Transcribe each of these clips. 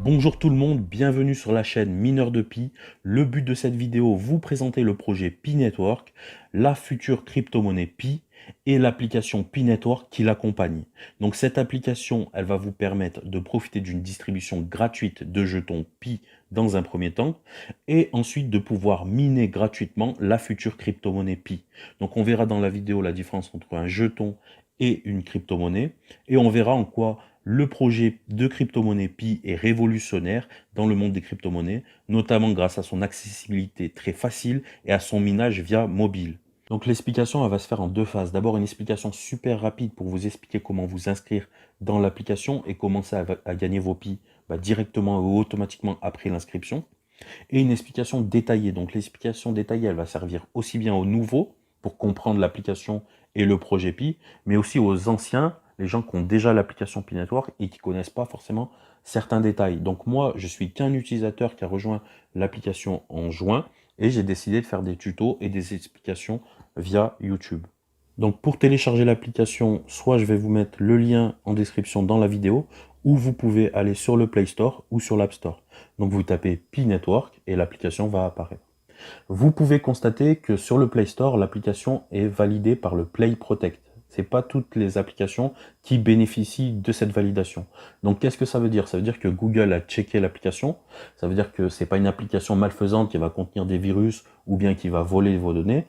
Bonjour tout le monde, bienvenue sur la chaîne Mineur de Pi. Le but de cette vidéo, vous présenter le projet Pi Network, la future crypto-monnaie Pi et l'application Pi Network qui l'accompagne. Donc cette application, elle va vous permettre de profiter d'une distribution gratuite de jetons Pi dans un premier temps et ensuite de pouvoir miner gratuitement la future crypto-monnaie Pi. Donc on verra dans la vidéo la différence entre un jeton et une crypto-monnaie et on verra en quoi le projet de crypto-monnaie Pi est révolutionnaire dans le monde des crypto-monnaies, notamment grâce à son accessibilité très facile et à son minage via mobile. Donc l'explication, elle va se faire en deux phases. D'abord, une explication super rapide pour vous expliquer comment vous inscrire dans l'application et commencer à gagner vos Pi directement ou automatiquement après l'inscription. Et une explication détaillée. Donc l'explication détaillée, elle va servir aussi bien aux nouveaux pour comprendre l'application et le projet Pi, mais aussi aux anciens, les gens qui ont déjà l'application Pi Network et qui ne connaissent pas forcément certains détails. Donc moi, je suis qu'un utilisateur qui a rejoint l'application en juin et j'ai décidé de faire des tutos et des explications via YouTube. Donc pour télécharger l'application, soit je vais vous mettre le lien en description dans la vidéo, ou vous pouvez aller sur le Play Store ou sur l'App Store. Donc vous tapez Pi Network et l'application va apparaître. Vous pouvez constater que sur le Play Store, l'application est validée par le Play Protect. Ce n'est pas toutes les applications qui bénéficient de cette validation. Donc qu'est-ce que ça veut dire? Ça veut dire que Google a checké l'application, ça veut dire que ce n'est pas une application malfaisante qui va contenir des virus ou bien qui va voler vos données.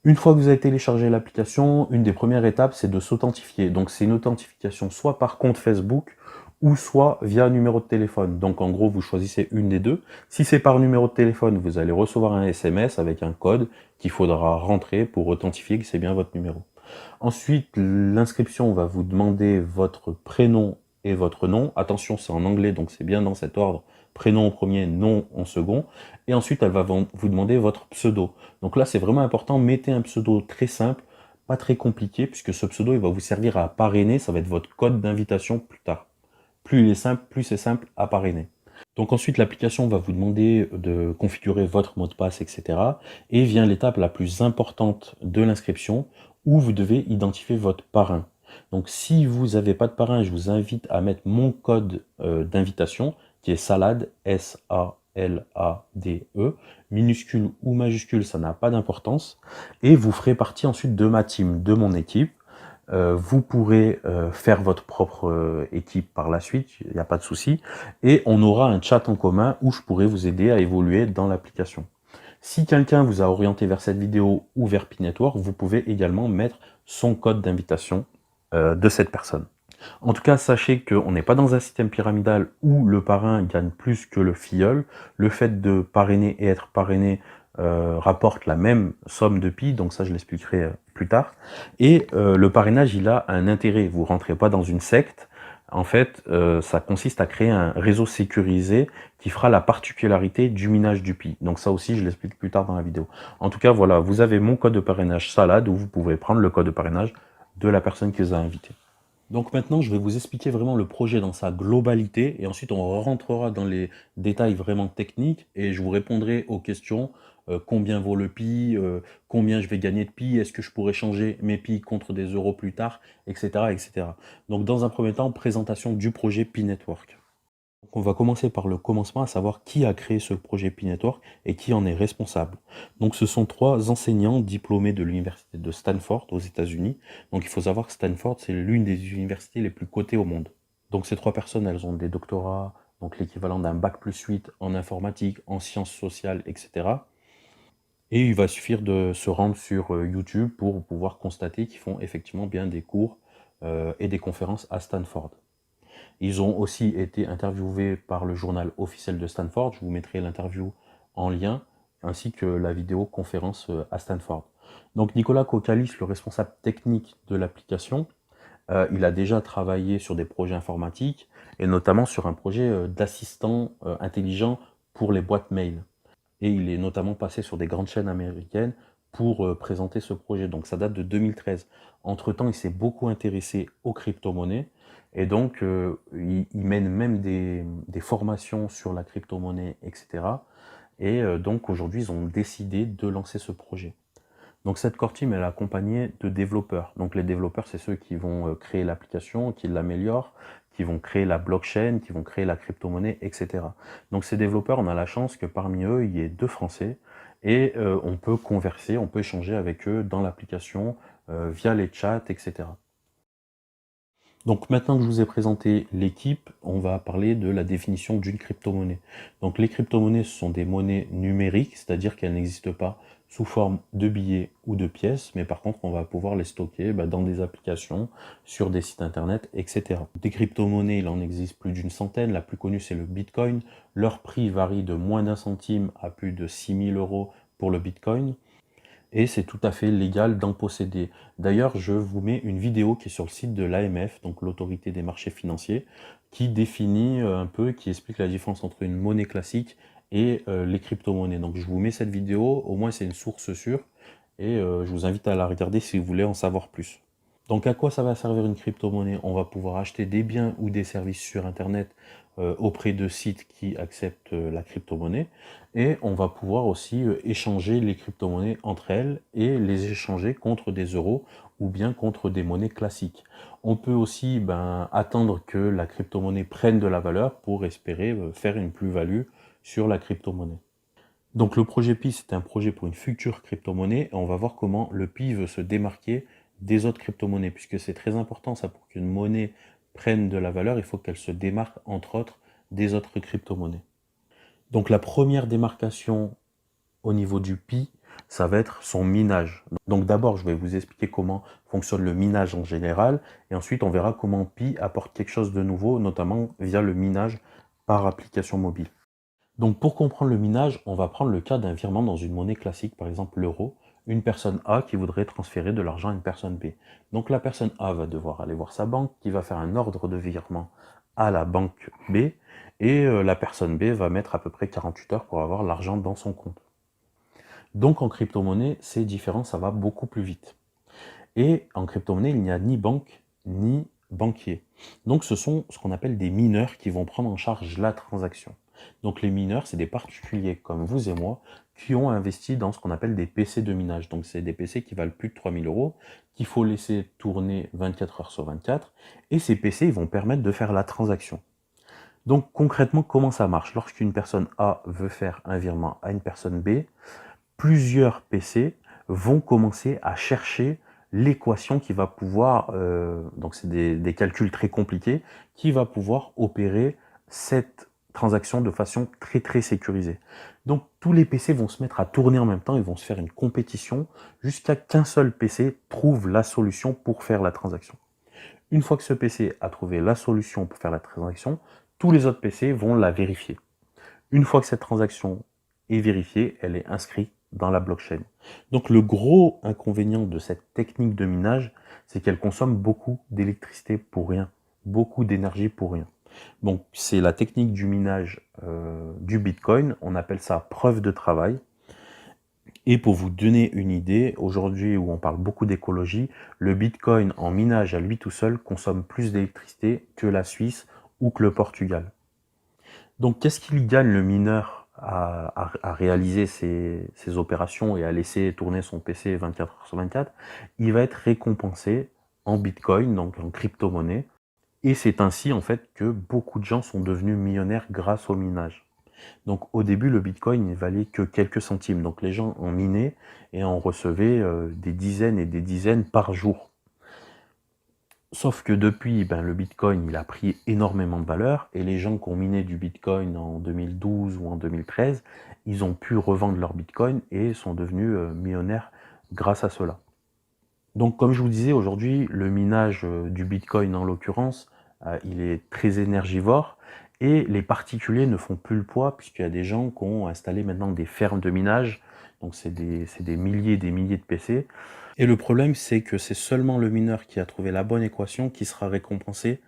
Une fois que vous avez téléchargé l'application, une des premières étapes, c'est de s'authentifier. Donc c'est une authentification soit par compte Facebook ou soit via un numéro de téléphone. Donc en gros, vous choisissez une des deux. Si c'est par numéro de téléphone, vous allez recevoir un SMS avec un code qu'il faudra rentrer pour authentifier que c'est bien votre numéro. Ensuite, l'inscription va vous demander votre prénom et votre nom. Attention, c'est en anglais, donc c'est bien dans cet ordre. Prénom en premier, nom en second. Et ensuite, elle va vous demander votre pseudo. Donc là, c'est vraiment important. Mettez un pseudo très simple, pas très compliqué, puisque ce pseudo, il va vous servir à parrainer. Ça va être votre code d'invitation plus tard. Plus il est simple, plus c'est simple à parrainer. Donc ensuite, l'application va vous demander de configurer votre mot de passe, etc. Et vient l'étape la plus importante de l'inscription, où vous devez identifier votre parrain. Donc si vous n'avez pas de parrain, je vous invite à mettre mon code d'invitation, qui est SALADE, S-A-L-A-D-E, minuscule ou majuscule, ça n'a pas d'importance. Et vous ferez partie ensuite de ma team, de mon équipe. Vous pourrez faire votre propre équipe par la suite, il n'y a pas de souci. Et on aura un chat en commun où je pourrai vous aider à évoluer dans l'application. Si quelqu'un vous a orienté vers cette vidéo ou vers Pi Network, vous pouvez également mettre son code d'invitation de cette personne. En tout cas, sachez qu'on n'est pas dans un système pyramidal où le parrain gagne plus que le filleul. Le fait de parrainer et être parrainé rapporte la même somme de pi, donc ça je l'expliquerai plus tard. Et le parrainage, il a un intérêt. Vous ne rentrez pas dans une secte. En fait, ça consiste à créer un réseau sécurisé qui fera la particularité du minage du pi. Donc ça aussi, je l'explique plus tard dans la vidéo. En tout cas, voilà, vous avez mon code de parrainage SALADE où vous pouvez prendre le code de parrainage de la personne qui vous a invité. Donc maintenant, je vais vous expliquer vraiment le projet dans sa globalité et ensuite on rentrera dans les détails vraiment techniques et je vous répondrai aux questions. Combien vaut le pi, combien je vais gagner de pi, est-ce que je pourrais changer mes pi contre des euros plus tard, etc., etc. Donc dans un premier temps, présentation du projet Pi Network. Donc on va commencer par le commencement, à savoir qui a créé ce projet Pi Network et qui en est responsable. Donc ce sont trois enseignants diplômés de l'université de Stanford aux États-Unis. Donc il faut savoir que Stanford, c'est l'une des universités les plus cotées au monde. Donc ces trois personnes, elles ont des doctorats, donc l'équivalent d'un bac+8 en informatique, en sciences sociales, etc. Et il va suffire de se rendre sur YouTube pour pouvoir constater qu'ils font effectivement bien des cours et des conférences à Stanford. Ils ont aussi été interviewés par le journal officiel de Stanford. Je vous mettrai l'interview en lien, ainsi que la vidéo conférence à Stanford. Donc Nicolas Kokalis, le responsable technique de l'application, il a déjà travaillé sur des projets informatiques, et notamment sur un projet d'assistant intelligent pour les boîtes mail. Et il est notamment passé sur des grandes chaînes américaines pour présenter ce projet. Donc ça date de 2013. Entre-temps, il s'est beaucoup intéressé aux crypto-monnaies et donc il mène même des formations sur la crypto-monnaie, etc. Et donc aujourd'hui, ils ont décidé de lancer ce projet. Donc cette core team, elle est accompagnée de développeurs. Donc les développeurs, c'est ceux qui vont créer l'application, qui l'améliorent, qui vont créer la blockchain, qui vont créer la crypto-monnaie, etc. Donc ces développeurs, on a la chance que parmi eux, il y ait 2 Français et on peut converser, on peut échanger avec eux dans l'application via les chats, etc. Donc maintenant que je vous ai présenté l'équipe, on va parler de la définition d'une crypto-monnaie. Donc les crypto-monnaies, ce sont des monnaies numériques, c'est-à-dire qu'elles n'existent pas sous forme de billets ou de pièces, mais par contre on va pouvoir les stocker dans des applications, sur des sites internet, etc. Des crypto-monnaies, il en existe plus d'une centaine, la plus connue c'est le Bitcoin. Leur prix varie de moins d'1 centime à plus de 6 000 € pour le Bitcoin. Et c'est tout à fait légal d'en posséder. D'ailleurs, je vous mets une vidéo qui est sur le site de l'AMF, donc l'autorité des marchés financiers, qui définit un peu, qui explique la différence entre une monnaie classique et les crypto-monnaies. Donc je vous mets cette vidéo, au moins c'est une source sûre, et je vous invite à la regarder si vous voulez en savoir plus. Donc à quoi ça va servir une crypto-monnaie? On va pouvoir acheter des biens ou des services sur Internet auprès de sites qui acceptent la crypto-monnaie, et on va pouvoir aussi échanger les crypto-monnaies entre elles et les échanger contre des euros ou bien contre des monnaies classiques. On peut aussi attendre que la crypto-monnaie prenne de la valeur pour espérer faire une plus-value sur la crypto-monnaie. Donc le projet Pi, c'est un projet pour une future crypto-monnaie, et on va voir comment le Pi veut se démarquer des autres crypto-monnaies, puisque c'est très important ça, pour qu'une monnaie prenne de la valeur, il faut qu'elle se démarque entre autres des autres crypto-monnaies. Donc la première démarcation au niveau du Pi, ça va être son minage. Donc d'abord, je vais vous expliquer comment fonctionne le minage en général, et ensuite on verra comment Pi apporte quelque chose de nouveau, notamment via le minage par application mobile. Donc pour comprendre le minage, on va prendre le cas d'un virement dans une monnaie classique, par exemple l'euro, une personne A qui voudrait transférer de l'argent à une personne B. Donc la personne A va devoir aller voir sa banque, qui va faire un ordre de virement à la banque B, et la personne B va mettre à peu près 48 heures pour avoir l'argent dans son compte. Donc en crypto-monnaie, c'est différent, ça va beaucoup plus vite. Et en crypto-monnaie, il n'y a ni banque, ni banquier. Donc ce sont ce qu'on appelle des mineurs qui vont prendre en charge la transaction. Donc les mineurs, c'est des particuliers comme vous et moi qui ont investi dans ce qu'on appelle des PC de minage. Donc c'est des PC qui valent plus de 3 000 €, qu'il faut laisser tourner 24 heures sur 24. Et ces PC, ils vont permettre de faire la transaction. Donc concrètement, comment ça marche? Lorsqu'une personne A veut faire un virement à une personne B, plusieurs PC vont commencer à chercher l'équation qui va pouvoir, donc c'est des calculs très compliqués, qui va pouvoir opérer cette transaction de façon très très sécurisée. Donc tous les PC vont se mettre à tourner en même temps, ils vont se faire une compétition jusqu'à qu'un seul PC trouve la solution pour faire la transaction. Une fois que ce PC a trouvé la solution pour faire la transaction, tous les autres PC vont la vérifier. Une fois que cette transaction est vérifiée, elle est inscrite dans la blockchain. Donc le gros inconvénient de cette technique de minage, c'est qu'elle consomme beaucoup d'électricité pour rien, beaucoup d'énergie pour rien. Donc c'est la technique du minage du Bitcoin, on appelle ça preuve de travail. Et pour vous donner une idée, aujourd'hui où on parle beaucoup d'écologie, le Bitcoin en minage à lui tout seul consomme plus d'électricité que la Suisse ou que le Portugal. Donc qu'est-ce qu'il gagne le mineur à réaliser ces opérations et à laisser tourner son PC 24 heures sur 24? Il va être récompensé en Bitcoin, donc en crypto-monnaie. Et c'est ainsi en fait que beaucoup de gens sont devenus millionnaires grâce au minage. Donc au début, le Bitcoin, il valait que quelques centimes. Donc les gens en minaient et en recevaient des dizaines et des dizaines par jour. Sauf que depuis, le Bitcoin, il a pris énormément de valeur, et les gens qui ont miné du Bitcoin en 2012 ou en 2013, ils ont pu revendre leur Bitcoin et sont devenus millionnaires grâce à cela. Donc comme je vous disais, aujourd'hui, le minage du Bitcoin en l'occurrence, il est très énergivore, et les particuliers ne font plus le poids, puisqu'il y a des gens qui ont installé maintenant des fermes de minage, donc c'est des milliers et des milliers de PC. Et le problème, c'est que c'est seulement le mineur qui a trouvé la bonne équation qui sera récompensé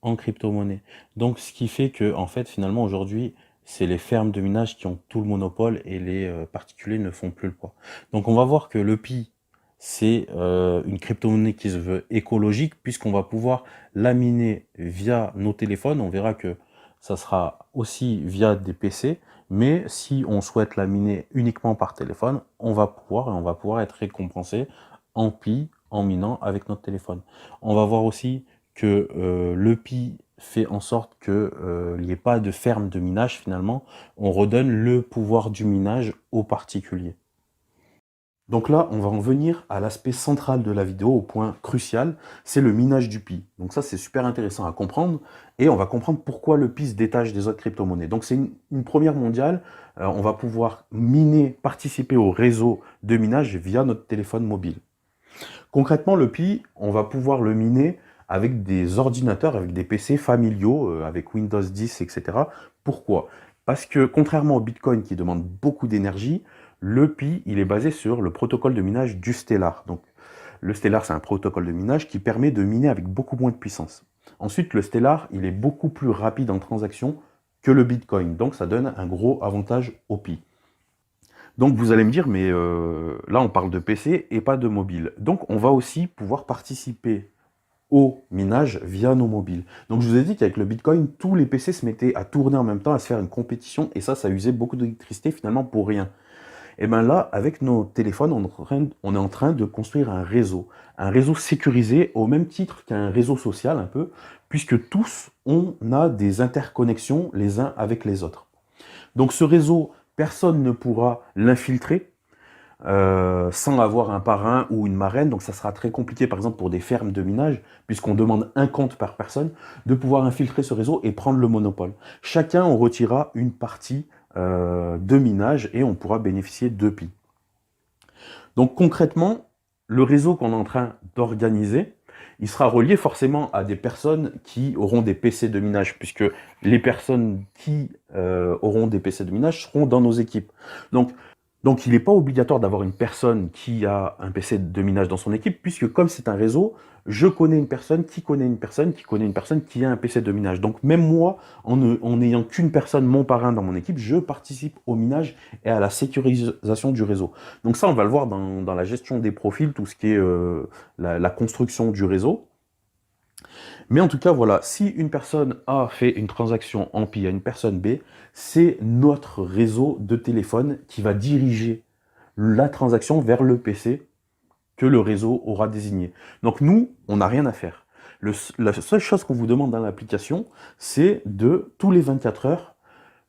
en crypto-monnaie. Donc ce qui fait que, en fait, finalement, aujourd'hui, c'est les fermes de minage qui ont tout le monopole, et les particuliers ne font plus le poids. Donc on va voir que le Pi, c'est une crypto-monnaie qui se veut écologique, puisqu'on va pouvoir la miner via nos téléphones. On verra que ça sera aussi via des PC, mais si on souhaite la miner uniquement par téléphone, on va pouvoir être récompensé en Pi, en minant avec notre téléphone. On va voir aussi que le Pi fait en sorte qu'il n'y ait pas de ferme de minage finalement. On redonne le pouvoir du minage aux particuliers. Donc là, on va en venir à l'aspect central de la vidéo, au point crucial, c'est le minage du Pi. Donc ça, c'est super intéressant à comprendre, et on va comprendre pourquoi le Pi se détache des autres crypto-monnaies. Donc c'est une première mondiale, on va pouvoir miner, participer au réseau de minage via notre téléphone mobile. Concrètement, le Pi, on va pouvoir le miner avec des ordinateurs, avec des PC familiaux, avec Windows 10, etc. Pourquoi? Parce que contrairement au Bitcoin qui demande beaucoup d'énergie, le Pi, il est basé sur le protocole de minage du Stellar. Donc, le Stellar, c'est un protocole de minage qui permet de miner avec beaucoup moins de puissance. Ensuite, le Stellar, il est beaucoup plus rapide en transaction que le Bitcoin. Donc, ça donne un gros avantage au Pi. Donc vous allez me dire, mais là on parle de PC et pas de mobile. Donc on va aussi pouvoir participer au minage via nos mobiles. Donc je vous ai dit qu'avec le Bitcoin, tous les PC se mettaient à tourner en même temps, à se faire une compétition, et ça usait beaucoup d'électricité finalement pour rien. Et bien là, avec nos téléphones, on est en train de construire un réseau sécurisé au même titre qu'un réseau social un peu, puisque tous, on a des interconnexions les uns avec les autres. Donc ce réseau, personne ne pourra l'infiltrer sans avoir un parrain ou une marraine. Donc ça sera très compliqué, par exemple, pour des fermes de minage, puisqu'on demande un compte par personne, de pouvoir infiltrer ce réseau et prendre le monopole. Chacun, on retirera une partie de minage et on pourra bénéficier de Pi. Donc concrètement, le réseau qu'on est en train d'organiser, il sera relié forcément à des personnes qui auront des PC de minage, puisque les personnes qui auront des PC de minage seront dans nos équipes. Donc il n'est pas obligatoire d'avoir une personne qui a un PC de minage dans son équipe, puisque comme c'est un réseau, je connais une personne qui connaît une personne qui connaît une personne qui a un PC de minage. Donc même moi, en n'ayant qu'une personne, mon parrain dans mon équipe, je participe au minage et à la sécurisation du réseau. Donc ça, on va le voir dans la gestion des profils, tout ce qui est la construction du réseau. Mais en tout cas, voilà, si une personne A fait une transaction en Pi à une personne B, c'est notre réseau de téléphone qui va diriger la transaction vers le PC que le réseau aura désigné. Donc nous, on n'a rien à faire. La seule chose qu'on vous demande dans l'application, c'est de, tous les 24 heures,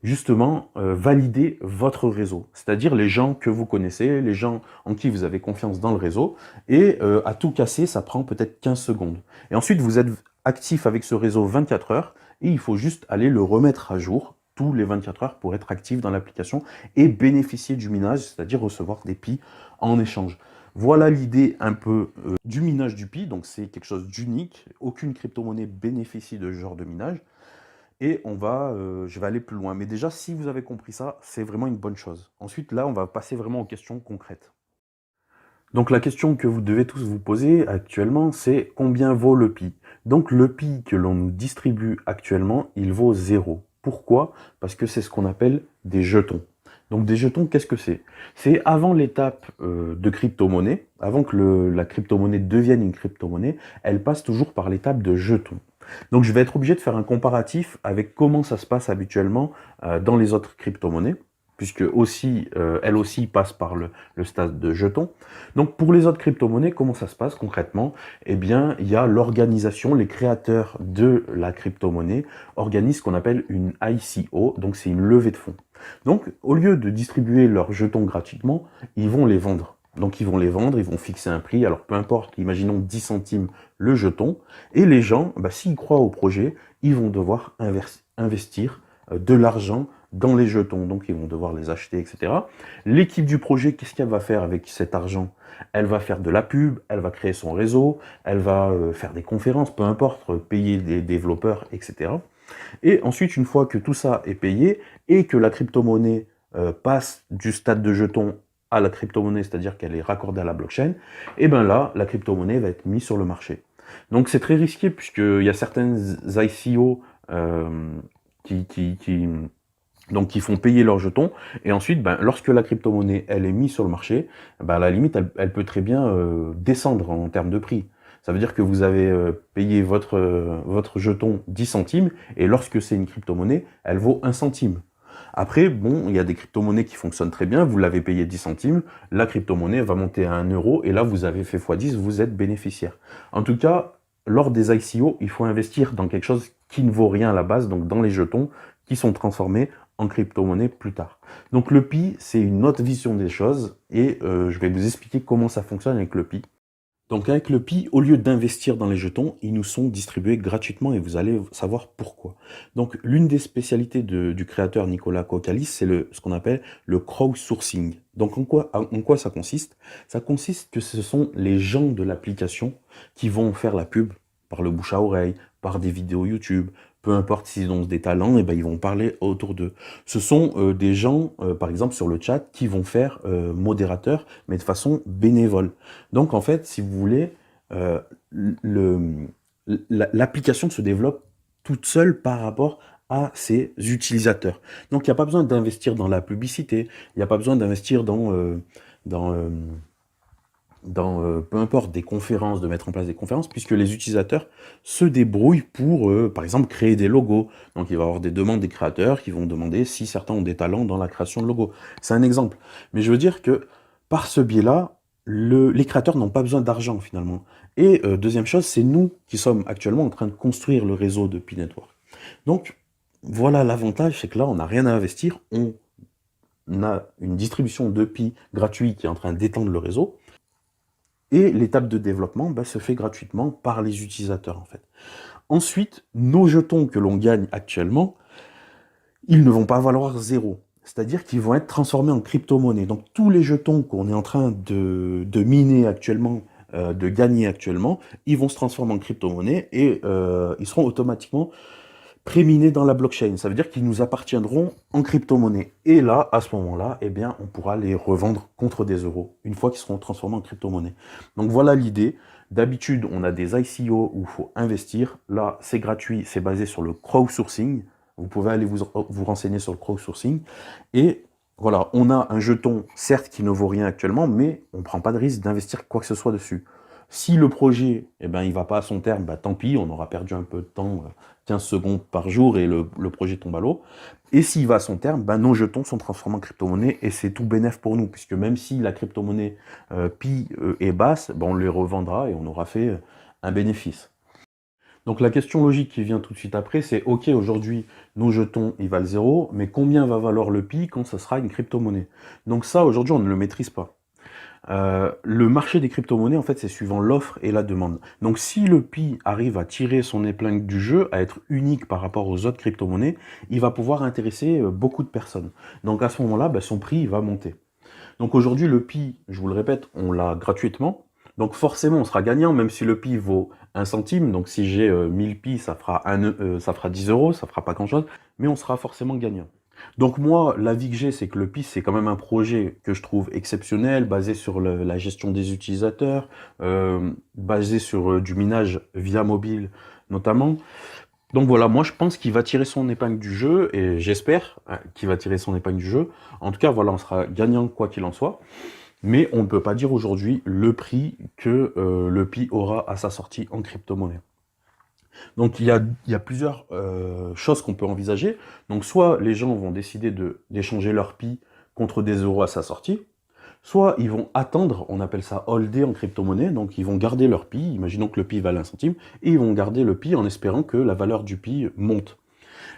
justement, valider votre réseau. C'est-à-dire les gens que vous connaissez, les gens en qui vous avez confiance dans le réseau. Et à tout casser, ça prend peut-être 15 secondes. Et ensuite, vous êtes actif avec ce réseau 24 heures et il faut juste aller le remettre à jour tous les 24 heures pour être actif dans l'application et bénéficier du minage, c'est-à-dire recevoir des Pi en échange. Voilà l'idée un peu du minage du Pi, donc c'est quelque chose d'unique. Aucune crypto-monnaie bénéficie de ce genre de minage. Et je vais aller plus loin. Mais déjà, si vous avez compris ça, c'est vraiment une bonne chose. Ensuite, là, on va passer vraiment aux questions concrètes. Donc la question que vous devez tous vous poser actuellement, c'est combien vaut le Pi? Donc le Pi que l'on nous distribue actuellement, il vaut 0. Pourquoi? Parce que c'est ce qu'on appelle des jetons. Donc des jetons, qu'est-ce que c'est? C'est avant l'étape de crypto-monnaie, avant que la crypto-monnaie devienne une crypto-monnaie, elle passe toujours par l'étape de jetons. Donc je vais être obligé de faire un comparatif avec comment ça se passe habituellement dans les autres crypto-monnaies, puisque aussi, elle aussi passe par le stade de jetons. Donc pour les autres crypto-monnaies, comment ça se passe concrètement? Eh bien, il y a l'organisation, les créateurs de la crypto-monnaie organisent ce qu'on appelle une ICO, donc c'est une levée de fonds. Donc au lieu de distribuer leurs jetons gratuitement, ils vont les vendre. Donc ils vont les vendre, ils vont fixer un prix, alors peu importe, imaginons 10 centimes le jeton, et les gens, s'ils croient au projet, ils vont devoir investir de l'argent dans les jetons, donc ils vont devoir les acheter, etc. L'équipe du projet, qu'est-ce qu'elle va faire avec cet argent? Elle va faire de la pub, elle va créer son réseau, elle va faire des conférences, peu importe, payer des développeurs, etc. Et ensuite, une fois que tout ça est payé, et que la crypto-monnaie passe du stade de jeton à la crypto-monnaie, c'est-à-dire qu'elle est raccordée à la blockchain, et bien là, la crypto-monnaie va être mise sur le marché. Donc c'est très risqué, puisqu'il y a certaines ICO qui font payer leurs jetons, et ensuite, lorsque la crypto-monnaie elle est mise sur le marché, à la limite, elle peut très bien descendre en termes de prix. Ça veut dire que vous avez payé votre jeton 10 centimes, et lorsque c'est une crypto-monnaie, elle vaut 1 centime. Après, bon, il y a des crypto-monnaies qui fonctionnent très bien, vous l'avez payé 10 centimes, la crypto-monnaie va monter à 1 euro, et là, vous avez fait x10, vous êtes bénéficiaire. En tout cas, lors des ICO, il faut investir dans quelque chose qui ne vaut rien à la base, donc dans les jetons qui sont transformés en crypto-monnaie plus tard. Donc le Pi, c'est une autre vision des choses et je vais vous expliquer comment ça fonctionne avec le Pi. Donc avec le Pi, au lieu d'investir dans les jetons, ils nous sont distribués gratuitement et vous allez savoir pourquoi. Donc l'une des spécialités du créateur Nicolas Kokkalis, c'est ce qu'on appelle le crowdsourcing. Donc en quoi ça consiste? Ça consiste que ce sont les gens de l'application qui vont faire la pub par le bouche à oreille, par des vidéos YouTube, peu importe s'ils ont des talents, et ben ils vont parler autour d'eux. Ce sont des gens, par exemple sur le chat, qui vont faire modérateur, mais de façon bénévole. Donc en fait, si vous voulez, euh, l'application se développe toute seule par rapport à ses utilisateurs. Donc il n'y a pas besoin d'investir dans la publicité, il n'y a pas besoin d'investir dans, euh, dans peu importe, des conférences, de mettre en place des conférences, puisque les utilisateurs se débrouillent pour, par exemple, créer des logos. Donc il va y avoir des demandes des créateurs qui vont demander si certains ont des talents dans la création de logos. C'est un exemple. Mais je veux dire que par ce biais-là, les créateurs n'ont pas besoin d'argent finalement. Et deuxième chose, c'est nous qui sommes actuellement en train de construire le réseau de Pi Network. Donc voilà l'avantage, c'est que là, on n'a rien à investir, on a une distribution de Pi gratuit qui est en train d'étendre le réseau. Et l'étape de développement se fait gratuitement par les utilisateurs en fait. Ensuite, nos jetons que l'on gagne actuellement, ils ne vont pas valoir zéro. C'est-à-dire qu'ils vont être transformés en crypto-monnaie. Donc tous les jetons qu'on est en train de miner actuellement, de gagner actuellement, ils vont se transformer en crypto-monnaie et ils seront automatiquement préminés dans la blockchain. Ça veut dire qu'ils nous appartiendront en crypto-monnaie. Et là, à ce moment-là, eh bien, on pourra les revendre contre des euros, une fois qu'ils seront transformés en crypto-monnaie. Donc voilà l'idée. D'habitude, on a des ICO où il faut investir. Là, c'est gratuit, c'est basé sur le crowdsourcing. Vous pouvez aller vous renseigner sur le crowdsourcing. Et voilà, on a un jeton, certes, qui ne vaut rien actuellement, mais on ne prend pas de risque d'investir quoi que ce soit dessus. Si le projet, eh ben, il va pas à son terme, tant pis, on aura perdu un peu de temps, 15 secondes par jour et le projet tombe à l'eau. Et s'il va à son terme, nos jetons sont transformés en crypto-monnaie et c'est tout bénef pour nous, puisque même si la crypto-monnaie Pi est basse, on les revendra et on aura fait un bénéfice. Donc la question logique qui vient tout de suite après, c'est ok, aujourd'hui, nos jetons, ils valent zéro, mais combien va valoir le Pi quand ce sera une crypto-monnaie? Donc ça, aujourd'hui, on ne le maîtrise pas. Le marché des crypto-monnaies, en fait, c'est suivant l'offre et la demande. Donc, si le Pi arrive à tirer son épingle du jeu, à être unique par rapport aux autres crypto-monnaies, il va pouvoir intéresser beaucoup de personnes. Donc, à ce moment-là, son prix va monter. Donc, aujourd'hui, le Pi, je vous le répète, on l'a gratuitement. Donc, forcément, on sera gagnant, même si le Pi vaut 1 centime. Donc, si j'ai 1000 Pi, ça fera 10 euros, ça fera pas grand-chose, mais on sera forcément gagnant. Donc moi, l'avis que j'ai, c'est que le PIS, c'est quand même un projet que je trouve exceptionnel, basé sur la gestion des utilisateurs, basé sur du minage via mobile notamment. Donc voilà, moi je pense qu'il va tirer son épingle du jeu, et j'espère qu'il va tirer son épingle du jeu. En tout cas, voilà, on sera gagnant quoi qu'il en soit. Mais on ne peut pas dire aujourd'hui le prix que le Pi aura à sa sortie en crypto-monnaie. Donc il y a plusieurs choses qu'on peut envisager. Donc soit les gens vont décider d'échanger leur Pi contre des euros à sa sortie, soit ils vont attendre, on appelle ça holder en crypto-monnaie, donc ils vont garder leur Pi, imaginons que le Pi vale 1 centime, et ils vont garder le Pi en espérant que la valeur du Pi monte.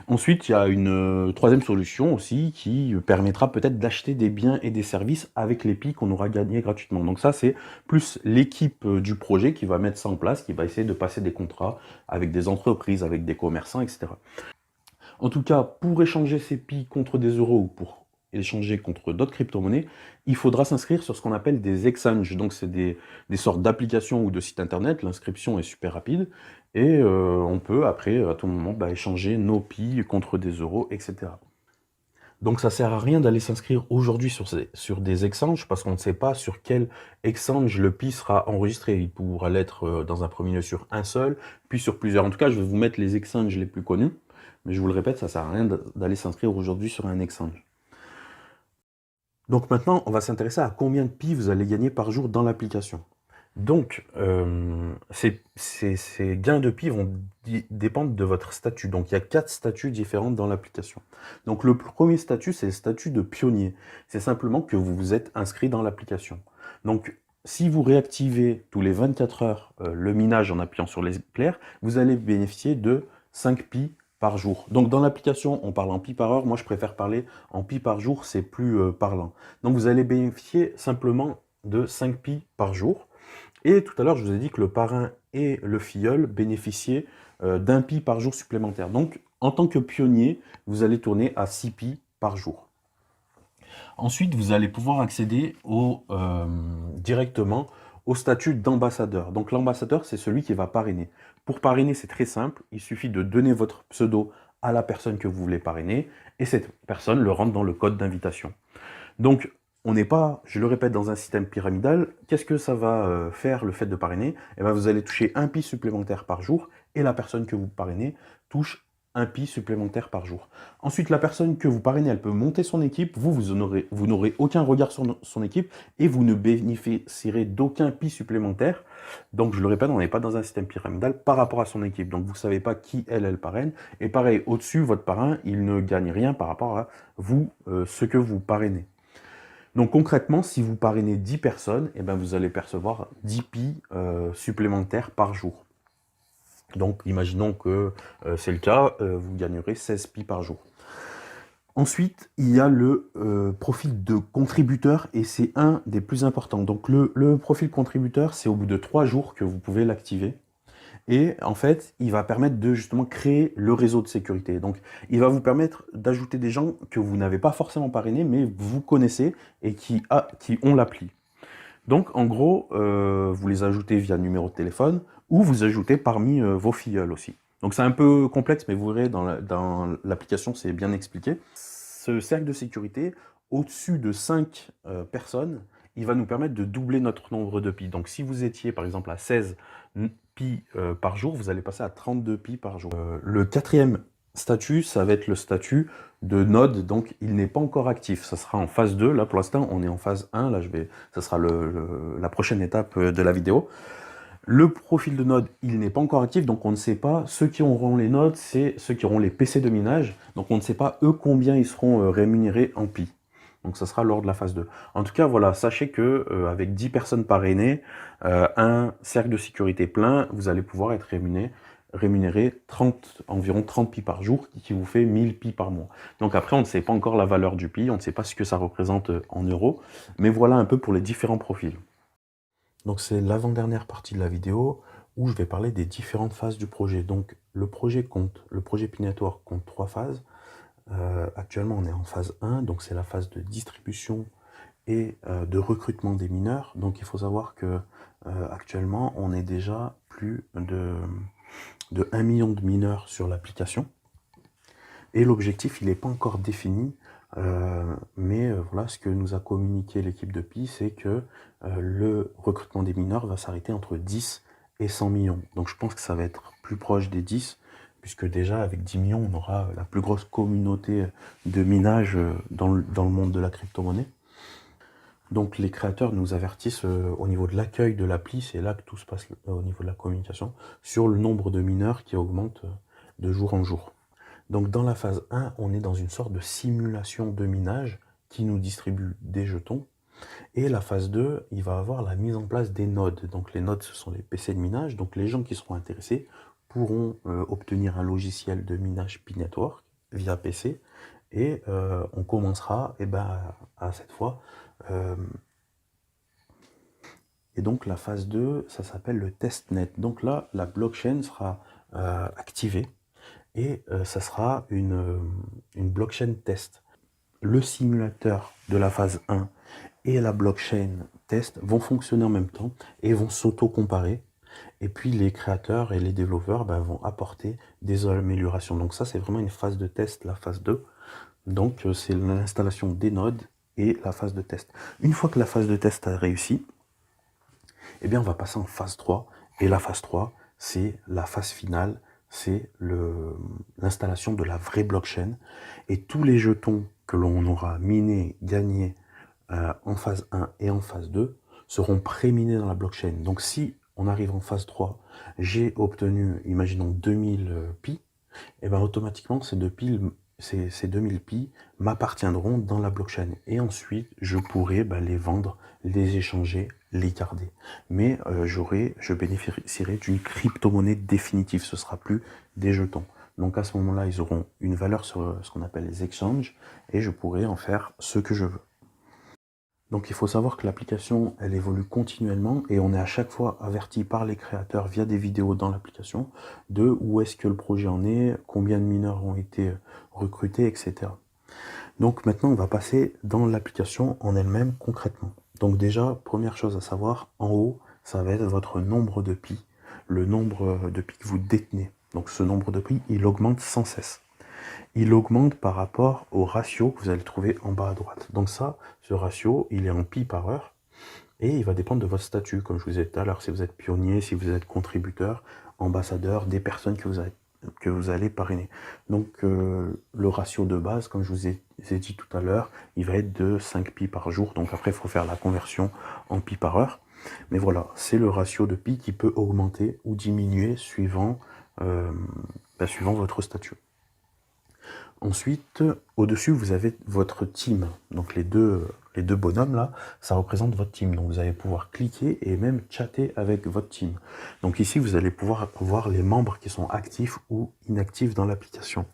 Ensuite, il y a une troisième solution aussi qui permettra peut-être d'acheter des biens et des services avec les Pi qu'on aura gagnés gratuitement. Donc ça, c'est plus l'équipe du projet qui va mettre ça en place, qui va essayer de passer des contrats avec des entreprises, avec des commerçants, etc. En tout cas, pour échanger ces Pi contre des euros ou pour échanger contre d'autres crypto-monnaies, il faudra s'inscrire sur ce qu'on appelle des exchanges. Donc c'est des sortes d'applications ou de sites internet, l'inscription est super rapide, et on peut après, à tout moment, échanger nos Pi contre des euros, etc. Donc ça sert à rien d'aller s'inscrire aujourd'hui sur des exchanges, parce qu'on ne sait pas sur quel exchange le Pi sera enregistré. Il pourra l'être dans un premier lieu sur un seul, puis sur plusieurs. En tout cas, je vais vous mettre les exchanges les plus connus, mais je vous le répète, ça sert à rien d'aller s'inscrire aujourd'hui sur un exchange. Donc maintenant, on va s'intéresser à combien de Pi vous allez gagner par jour dans l'application. Donc, ces gains de Pi vont dépendre de votre statut. Donc, il y a 4 statuts différents dans l'application. Donc, le premier statut, c'est le statut de pionnier. C'est simplement que vous vous êtes inscrit dans l'application. Donc, si vous réactivez tous les 24 heures le minage en appuyant sur l'éclair, vous allez bénéficier de 5 pi par jour. Donc dans l'application, on parle en pi par heure. Moi, je préfère parler en pi par jour, c'est plus parlant. Donc vous allez bénéficier simplement de 5 pi par jour. Et tout à l'heure, je vous ai dit que le parrain et le filleul bénéficiaient d'un pi par jour supplémentaire. Donc, en tant que pionnier, vous allez tourner à 6 pi par jour. Ensuite, vous allez pouvoir accéder directement au statut d'ambassadeur. Donc, l'ambassadeur, c'est celui qui va parrainer. Pour parrainer, c'est très simple. Il suffit de donner votre pseudo à la personne que vous voulez parrainer et cette personne le rentre dans le code d'invitation. Donc, on n'est pas, je le répète, dans un système pyramidal. Qu'est-ce que ça va faire le fait de parrainer? Eh bien, vous allez toucher un pi supplémentaire par jour et la personne que vous parrainez touche un pi supplémentaire par jour. Ensuite, la personne que vous parrainez, elle peut monter son équipe. Vous n'aurez aucun regard sur son équipe et vous ne bénéficierez d'aucun pi supplémentaire. Donc, je le répète, on n'est pas dans un système pyramidal par rapport à son équipe. Donc, vous ne savez pas qui elle parraine. Et pareil, au-dessus, votre parrain, il ne gagne rien par rapport à vous, ce que vous parrainez. Donc concrètement, si vous parrainez 10 personnes, eh ben, vous allez percevoir 10 pi supplémentaires par jour. Donc imaginons que c'est le cas, vous gagnerez 16 pi par jour. Ensuite, il y a le profil de contributeur et c'est un des plus importants. Donc le profil contributeur, c'est au bout de 3 jours que vous pouvez l'activer. Et en fait, il va permettre de justement créer le réseau de sécurité. Donc, il va vous permettre d'ajouter des gens que vous n'avez pas forcément parrainés, mais vous connaissez et qui ont l'appli. Donc, en gros, vous les ajoutez via numéro de téléphone ou vous ajoutez parmi vos filleuls aussi. Donc, c'est un peu complexe, mais vous verrez dans l'application, c'est bien expliqué. Ce cercle de sécurité, au-dessus de 5 personnes, il va nous permettre de doubler notre nombre de pi. Donc, si vous étiez par exemple à 16 pi par jour, vous allez passer à 32 pi par jour. Le quatrième statut, ça va être le statut de node, donc il n'est pas encore actif. Ça sera en phase 2. Là, pour l'instant, on est en phase 1. Là, ça sera la prochaine étape de la vidéo. Le profil de node, il n'est pas encore actif, donc on ne sait pas. Ceux qui auront les nodes, c'est ceux qui auront les PC de minage. Donc on ne sait pas, eux, combien ils seront rémunérés en pi. Donc ça sera lors de la phase 2. En tout cas, voilà, sachez que avec 10 personnes parrainées, un cercle de sécurité plein, vous allez pouvoir être rémunéré environ 30 pi par jour, qui vous fait 1000 pi par mois. Donc après, on ne sait pas encore la valeur du pi, on ne sait pas ce que ça représente en euros, mais voilà un peu pour les différents profils. Donc c'est l'avant-dernière partie de la vidéo où je vais parler des différentes phases du projet. Donc le projet Pi Network compte 3 phases. Actuellement on est en phase 1, donc c'est la phase de distribution et de recrutement des mineurs. Donc il faut savoir que actuellement on est déjà plus de 1 million de mineurs sur l'application. Et l'objectif il n'est pas encore défini. Mais voilà, ce que nous a communiqué l'équipe de Pi, c'est que le recrutement des mineurs va s'arrêter entre 10 et 100 millions. Donc je pense que ça va être plus proche des 10, puisque déjà avec 10 millions, on aura la plus grosse communauté de minage dans le monde de la crypto-monnaie. Donc les créateurs nous avertissent au niveau de l'accueil de l'appli, c'est là que tout se passe au niveau de la communication, sur le nombre de mineurs qui augmente de jour en jour. Donc dans la phase 1, on est dans une sorte de simulation de minage qui nous distribue des jetons. Et la phase 2, il va avoir la mise en place des nodes. Donc les nodes, ce sont les PC de minage. Donc les gens qui seront intéressés pourront obtenir un logiciel de minage Pi Network via PC. Et on commencera à cette fois. Et donc la phase 2, ça s'appelle le testnet. Donc là, la blockchain sera activée. Et ça sera une blockchain test. Le simulateur de la phase 1 et la blockchain test vont fonctionner en même temps et vont s'auto-comparer. Et puis les créateurs et les développeurs vont apporter des améliorations. Donc ça, c'est vraiment une phase de test, la phase 2. Donc c'est l'installation des nodes et la phase de test. Une fois que la phase de test a réussi, eh bien on va passer en phase 3. Et la phase 3, c'est la phase finale, c'est l'installation de la vraie blockchain. Et tous les jetons que l'on aura minés, gagnés en phase 1 et en phase 2 seront pré-minés dans la blockchain. Donc si on arrive en phase 3, j'ai obtenu, imaginons 2000 pi, et bien automatiquement ces 2000 pi m'appartiendront dans la blockchain. Et ensuite, je pourrai les vendre, les échanger les garder. Mais je bénéficierai d'une crypto-monnaie définitive. Ce sera plus des jetons. Donc à ce moment-là, ils auront une valeur sur ce qu'on appelle les exchanges et je pourrai en faire ce que je veux. Donc il faut savoir que l'application, elle évolue continuellement et on est à chaque fois averti par les créateurs via des vidéos dans l'application de où est-ce que le projet en est, combien de mineurs ont été recrutés, etc. Donc maintenant, on va passer dans l'application en elle-même concrètement. Donc déjà, première chose à savoir, en haut, ça va être votre nombre de pi, le nombre de pi que vous détenez. Donc ce nombre de pi, il augmente sans cesse. Il augmente par rapport au ratio que vous allez trouver en bas à droite. Donc ça, ce ratio, il est en pi par heure et il va dépendre de votre statut, comme je vous ai dit tout à l'heure, si vous êtes pionnier, si vous êtes contributeur, ambassadeur, des personnes que vous allez parrainer. Donc le ratio de base, comme je vous ai dit tout à l'heure, il va être de 5 pi par jour. Donc après, il faut faire la conversion en pi par heure. Mais voilà, c'est le ratio de pi qui peut augmenter ou diminuer suivant votre statut. Ensuite, au-dessus, vous avez votre team. Donc les deux bonhommes là, ça représente votre team. Donc vous allez pouvoir cliquer et même chatter avec votre team. Donc ici, vous allez pouvoir voir les membres qui sont actifs ou inactifs dans l'application.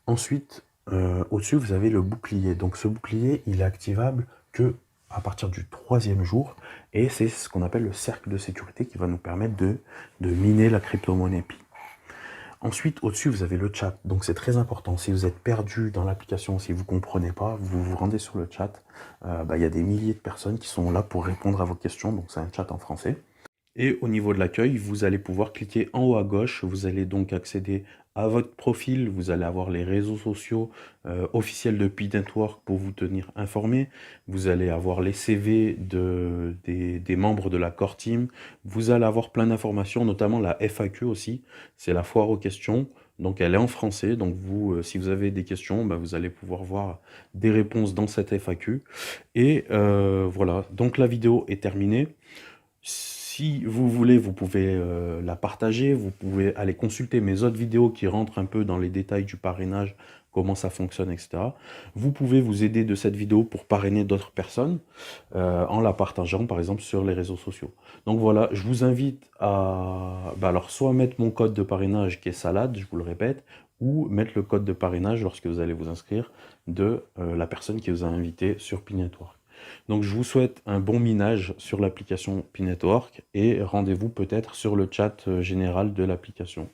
Ensuite, au-dessus, vous avez le bouclier. Donc ce bouclier, il est activable que à partir du 3e jour. Et c'est ce qu'on appelle le cercle de sécurité qui va nous permettre de miner la crypto-monnaie Pi. Ensuite, au-dessus, vous avez le chat. Donc, c'est très important. Si vous êtes perdu dans l'application, si vous ne comprenez pas, vous vous rendez sur le chat. Il y a des milliers de personnes qui sont là pour répondre à vos questions. Donc, c'est un chat en français. Et au niveau de l'accueil, vous allez pouvoir cliquer en haut à gauche. Vous allez donc accéder à votre profil. Vous allez avoir les réseaux sociaux officiels de Pi Network pour vous tenir informé. Vous allez avoir les CV des membres de la core team. Vous allez avoir plein d'informations, notamment la FAQ aussi. C'est la foire aux questions. Donc elle est en français. Donc vous, si vous avez des questions, vous allez pouvoir voir des réponses dans cette FAQ. Et voilà. Donc la vidéo est terminée. Si vous voulez, vous pouvez la partager, vous pouvez aller consulter mes autres vidéos qui rentrent un peu dans les détails du parrainage, comment ça fonctionne, etc. Vous pouvez vous aider de cette vidéo pour parrainer d'autres personnes en la partageant, par exemple, sur les réseaux sociaux. Donc voilà, je vous invite à alors soit mettre mon code de parrainage qui est salade, je vous le répète, ou mettre le code de parrainage lorsque vous allez vous inscrire de la personne qui vous a invité sur Pi Network. Donc je vous souhaite un bon minage sur l'application Pi Network et rendez-vous peut-être sur le chat général de l'application.